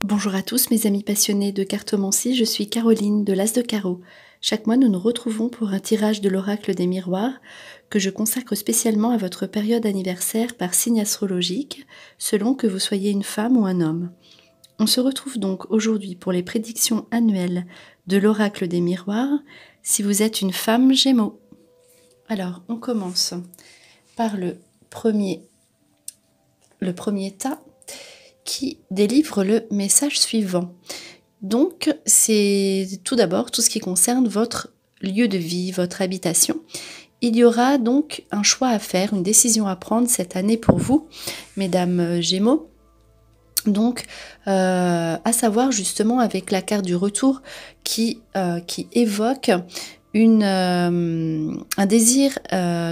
Bonjour à tous mes amis passionnés de cartomancie, je suis Caroline de l'As de Carreau. Chaque mois nous nous retrouvons pour un tirage de l'oracle des miroirs que je consacre spécialement à votre période anniversaire par signe astrologique, selon que vous soyez une femme ou un homme. On se retrouve donc aujourd'hui pour les prédictions annuelles de l'oracle des miroirs si vous êtes une femme Gémeaux. Alors on commence par le premier tas qui délivre le message suivant. Donc, c'est tout d'abord tout ce qui concerne votre lieu de vie, votre habitation. Il y aura donc un choix à faire, une décision à prendre cette année pour vous, mesdames Gémeaux. Donc, à savoir justement avec la carte du retour qui évoque un désir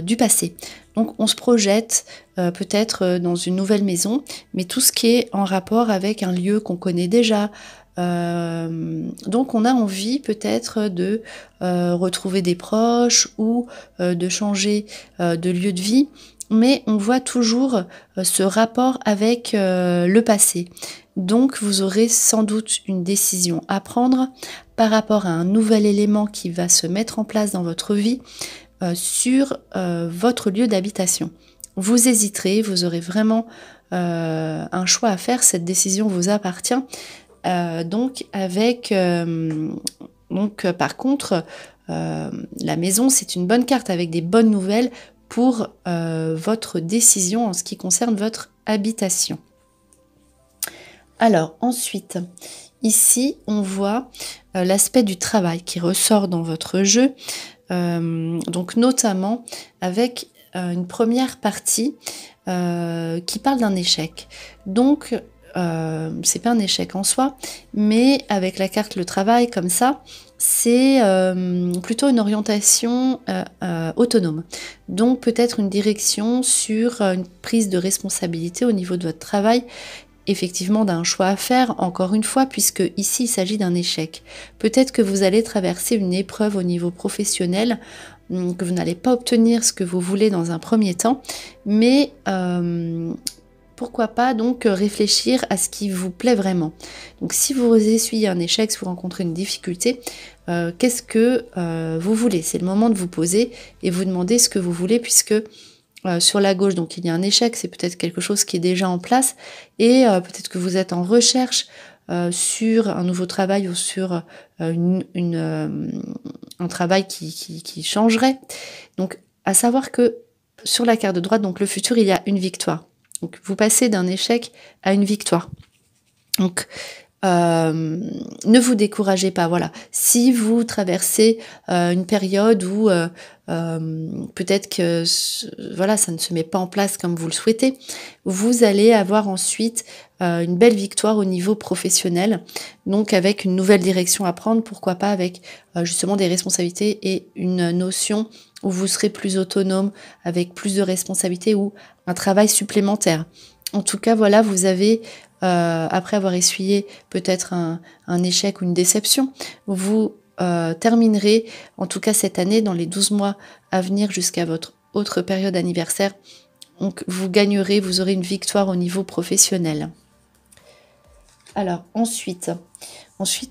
du passé. Donc on se projette peut-être dans une nouvelle maison, mais tout ce qui est en rapport avec un lieu qu'on connaît déjà. Donc on a envie peut-être de retrouver des proches ou de changer de lieu de vie, mais on voit toujours ce rapport avec le passé. Donc vous aurez sans doute une décision à prendre par rapport à un nouvel élément qui va se mettre en place dans votre vie sur votre lieu d'habitation. Vous hésiterez, vous aurez vraiment un choix à faire, cette décision vous appartient. Donc par contre, la maison c'est une bonne carte avec des bonnes nouvelles pour votre décision en ce qui concerne votre habitation. Alors ensuite, ici on voit l'aspect du travail qui ressort dans votre jeu, donc notamment avec une première partie qui parle d'un échec. Donc c'est pas un échec en soi, mais avec la carte le travail comme ça, c'est plutôt une orientation autonome. Donc peut-être une direction sur une prise de responsabilité au niveau de votre travail, effectivement d'un choix à faire, encore une fois, puisque ici il s'agit d'un échec. Peut-être que vous allez traverser une épreuve au niveau professionnel, que vous n'allez pas obtenir ce que vous voulez dans un premier temps, mais pourquoi pas donc réfléchir à ce qui vous plaît vraiment. Donc si vous essuyez un échec, si vous rencontrez une difficulté, qu'est-ce que vous voulez? C'est le moment de vous poser et vous demander ce que vous voulez, puisque sur la gauche, donc il y a un échec, c'est peut-être quelque chose qui est déjà en place, et peut-être que vous êtes en recherche sur un nouveau travail ou sur un travail qui changerait. Donc à savoir que sur la carte de droite, donc le futur, il y a une victoire. Donc vous passez d'un échec à une victoire. Donc ne vous découragez pas, voilà. Si vous traversez une période où peut-être que voilà, ça ne se met pas en place comme vous le souhaitez, vous allez avoir ensuite une belle victoire au niveau professionnel, donc avec une nouvelle direction à prendre, pourquoi pas avec justement des responsabilités et une notion où vous serez plus autonome, avec plus de responsabilités ou un travail supplémentaire. En tout cas, voilà, vous avez après avoir essuyé peut-être un échec ou une déception, vous terminerez, en tout cas cette année, dans les 12 mois à venir jusqu'à votre autre période anniversaire, donc vous gagnerez, vous aurez une victoire au niveau professionnel. Alors ensuite,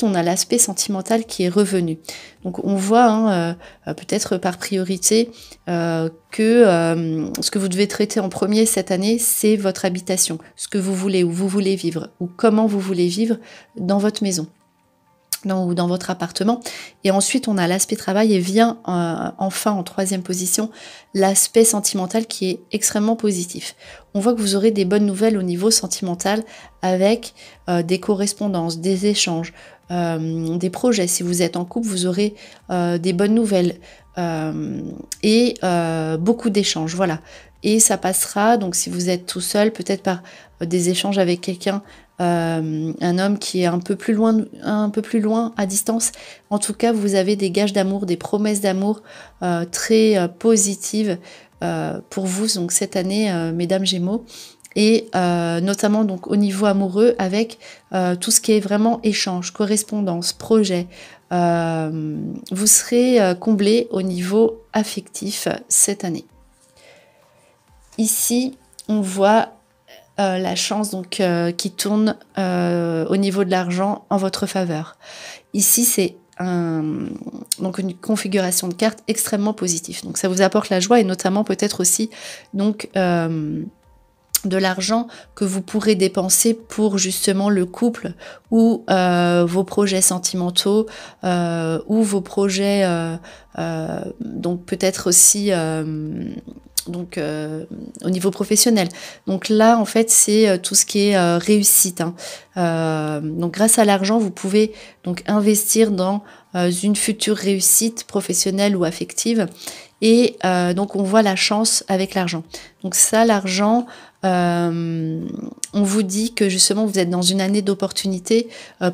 on a l'aspect sentimental qui est revenu. Donc on voit peut-être par priorité que ce que vous devez traiter en premier cette année, c'est votre habitation, ce que vous voulez, où vous voulez vivre, ou comment vous voulez vivre dans votre maison. Ou dans votre appartement. Et ensuite on a l'aspect travail et vient enfin en troisième position l'aspect sentimental qui est extrêmement positif. On voit que vous aurez des bonnes nouvelles au niveau sentimental avec des correspondances, des échanges, des projets. Si vous êtes en couple, vous aurez des bonnes nouvelles et beaucoup d'échanges, voilà. Et ça passera, donc si vous êtes tout seul, peut-être par des échanges avec quelqu'un, un homme qui est un peu plus loin à distance. En tout cas, vous avez des gages d'amour, des promesses d'amour très positives pour vous donc cette année, mesdames Gémeaux, et notamment donc au niveau amoureux avec tout ce qui est vraiment échange, correspondance, projet. Vous serez comblés au niveau affectif cette année. Ici, on voit la chance donc qui tourne au niveau de l'argent en votre faveur. Ici, c'est donc une configuration de cartes extrêmement positive. Donc ça vous apporte la joie et notamment peut-être aussi donc de l'argent que vous pourrez dépenser pour justement le couple ou vos projets sentimentaux ou vos projets donc peut-être aussi donc au niveau professionnel. Donc là en fait c'est tout ce qui est réussite, hein. Donc grâce à l'argent vous pouvez donc investir dans une future réussite professionnelle ou affective et donc on voit la chance avec l'argent. Donc ça, l'argent, on vous dit que justement vous êtes dans une année d'opportunité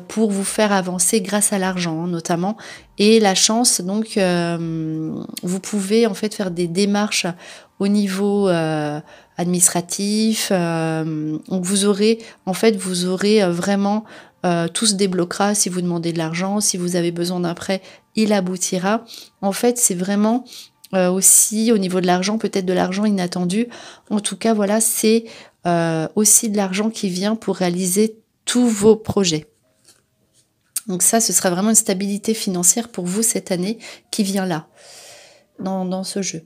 pour vous faire avancer grâce à l'argent, hein, notamment. Et la chance, donc vous pouvez en fait faire des démarches au niveau administratif. Donc vous aurez vraiment tout se débloquera si vous demandez de l'argent, si vous avez besoin d'un prêt, il aboutira. En fait, c'est vraiment aussi au niveau de l'argent, peut-être de l'argent inattendu. En tout cas, voilà, c'est aussi de l'argent qui vient pour réaliser tous vos projets. Donc ça, ce sera vraiment une stabilité financière pour vous cette année qui vient là, dans ce jeu.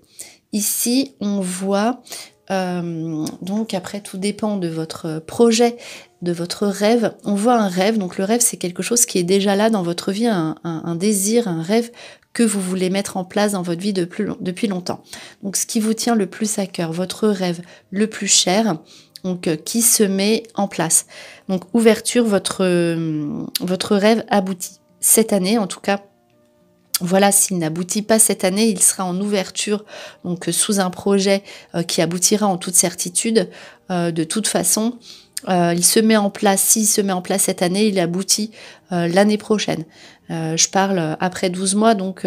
Ici, on voit, donc après, tout dépend de votre projet, de votre rêve. On voit un rêve, donc le rêve, c'est quelque chose qui est déjà là dans votre vie, un désir, un rêve que vous voulez mettre en place dans votre vie depuis longtemps. Donc ce qui vous tient le plus à cœur, votre rêve le plus cher, donc qui se met en place. Donc ouverture, votre rêve aboutit. Cette année, en tout cas, voilà, s'il n'aboutit pas cette année, il sera en ouverture, donc sous un projet qui aboutira en toute certitude. De toute façon, il se met en place, s'il se met en place cette année, il aboutit l'année prochaine. Je parle après 12 mois, donc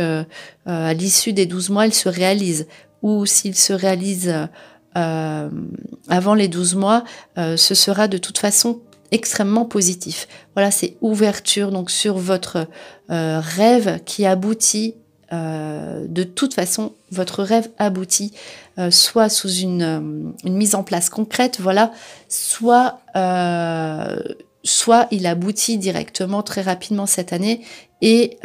à l'issue des 12 mois, il se réalise. Ou s'il se réalise avant les 12 mois, ce sera de toute façon extrêmement positif. Voilà, c'est ouverture donc sur votre rêve qui aboutit. De toute façon, votre rêve aboutit soit sous une mise en place concrète, voilà, soit il aboutit directement très rapidement cette année et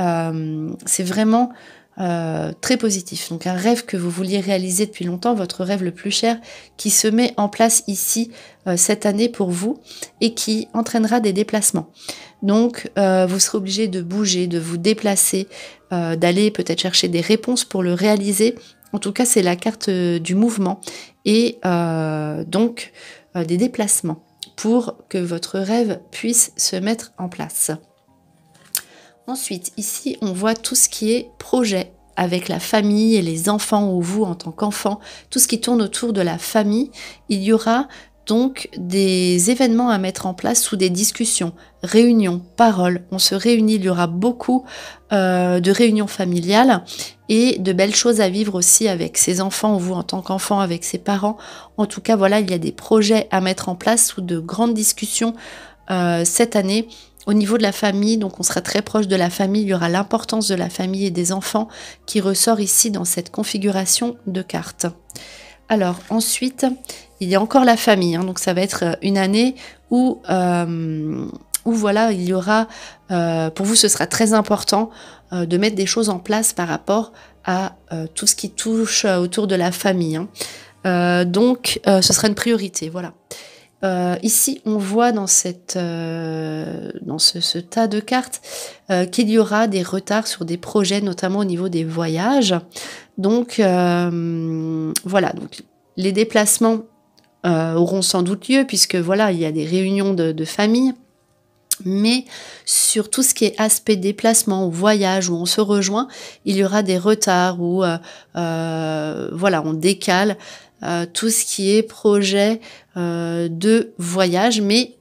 c'est vraiment très positif. Donc un rêve que vous vouliez réaliser depuis longtemps, votre rêve le plus cher, qui se met en place ici cette année pour vous et qui entraînera des déplacements. Donc vous serez obligé de bouger, de vous déplacer, d'aller peut-être chercher des réponses pour le réaliser. En tout cas, c'est la carte du mouvement et donc des déplacements pour que votre rêve puisse se mettre en place. Ensuite, ici, on voit tout ce qui est projet avec la famille et les enfants ou vous en tant qu'enfant, tout ce qui tourne autour de la famille. Il y aura donc des événements à mettre en place sous des discussions, réunions, paroles. On se réunit, il y aura beaucoup de réunions familiales et de belles choses à vivre aussi avec ses enfants ou vous en tant qu'enfant avec ses parents. En tout cas, voilà, il y a des projets à mettre en place sous de grandes discussions cette année. Au niveau de la famille, donc on sera très proche de la famille, il y aura l'importance de la famille et des enfants qui ressort ici dans cette configuration de cartes. Alors ensuite, il y a encore la famille, hein, donc ça va être une année où voilà, il y aura, pour vous ce sera très important de mettre des choses en place par rapport à tout ce qui touche autour de la famille, hein. Donc ce sera une priorité, voilà. Ici, on voit dans ce tas de cartes qu'il y aura des retards sur des projets, notamment au niveau des voyages. Donc, voilà. Donc, les déplacements auront sans doute lieu, puisque voilà, il y a des réunions de famille. Mais sur tout ce qui est aspect déplacement ou voyage où on se rejoint, il y aura des retards où voilà, on décale tout ce qui est projet de voyage, mais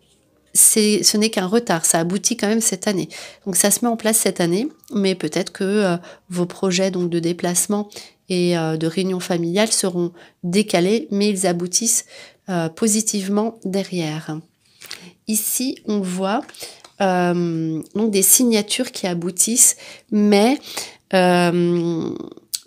ce n'est qu'un retard, ça aboutit quand même cette année. Donc ça se met en place cette année, mais peut-être que vos projets donc de déplacement et de réunion familiale seront décalés, mais ils aboutissent positivement derrière. Ici, on voit donc des signatures qui aboutissent, mais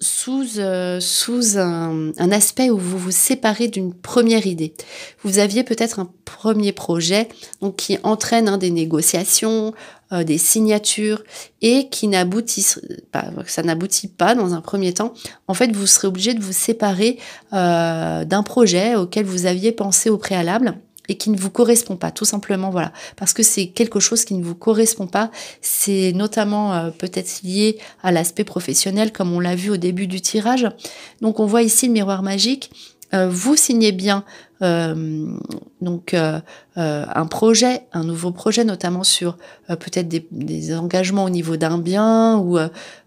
sous un aspect où vous vous séparez d'une première idée. Vous aviez peut-être un premier projet donc qui entraîne des négociations, des signatures et qui n'aboutissent pas, ça n'aboutit pas dans un premier temps. En fait, vous serez obligé de vous séparer d'un projet auquel vous aviez pensé au préalable et qui ne vous correspond pas, tout simplement, voilà. Parce que c'est quelque chose qui ne vous correspond pas. C'est notamment peut-être lié à l'aspect professionnel, comme on l'a vu au début du tirage. Donc, on voit ici le miroir magique. Vous signez bien un projet, un nouveau projet, notamment sur peut-être des engagements au niveau d'un bien, ou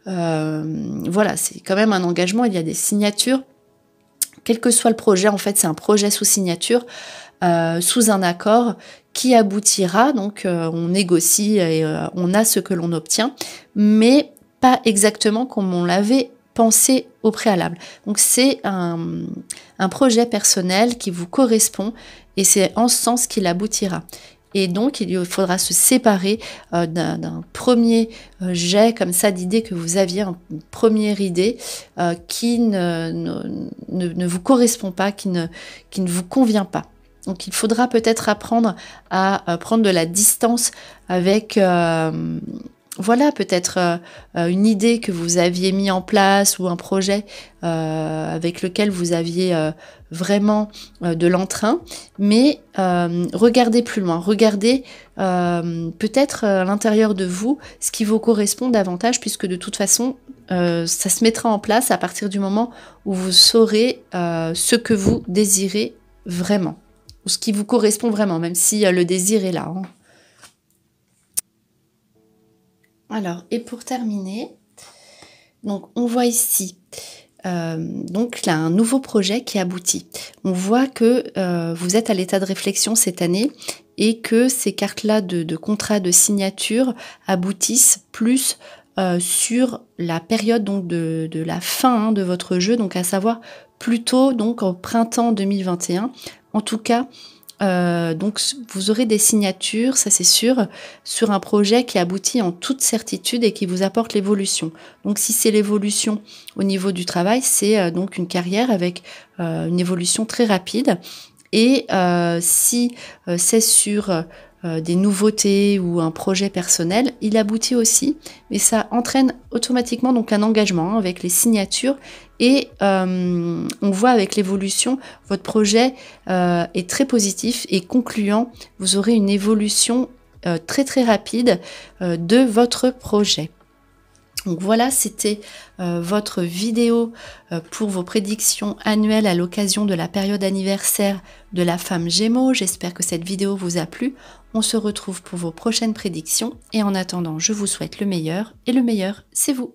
voilà, c'est quand même un engagement, il y a des signatures. Quel que soit le projet, en fait, c'est un projet sous signature, sous un accord qui aboutira, donc on négocie et on a ce que l'on obtient, mais pas exactement comme on l'avait pensé au préalable. Donc c'est un projet personnel qui vous correspond et c'est en ce sens qu'il aboutira. Et donc, il faudra se séparer d'un premier jet comme ça d'idées que vous aviez, une première idée qui ne vous correspond pas, qui ne vous convient pas. Donc, il faudra peut-être apprendre à prendre de la distance avec... voilà, peut-être une idée que vous aviez mis en place ou un projet avec lequel vous aviez vraiment de l'entrain, mais regardez plus loin, regardez peut-être à l'intérieur de vous ce qui vous correspond davantage, puisque de toute façon, ça se mettra en place à partir du moment où vous saurez ce que vous désirez vraiment, ou ce qui vous correspond vraiment, même si le désir est là. Alors, et pour terminer, donc on voit ici donc là un nouveau projet qui aboutit. On voit que vous êtes à l'état de réflexion cette année et que ces cartes-là de contrat de signature aboutissent plus sur la période donc de la fin de votre jeu, donc à savoir plutôt donc au printemps 2021. En tout cas, donc vous aurez des signatures, ça c'est sûr, sur un projet qui aboutit en toute certitude et qui vous apporte l'évolution. Donc si c'est l'évolution au niveau du travail, c'est donc une carrière avec une évolution très rapide. Et si c'est sur des nouveautés ou un projet personnel, il aboutit aussi, mais ça entraîne automatiquement donc un engagement avec les signatures. Et on voit avec l'évolution, votre projet est très positif et concluant. Vous aurez une évolution très très rapide de votre projet. Donc voilà, c'était votre vidéo pour vos prédictions annuelles à l'occasion de la période anniversaire de la femme Gémeaux. J'espère que cette vidéo vous a plu. On se retrouve pour vos prochaines prédictions et en attendant, je vous souhaite le meilleur et le meilleur, c'est vous.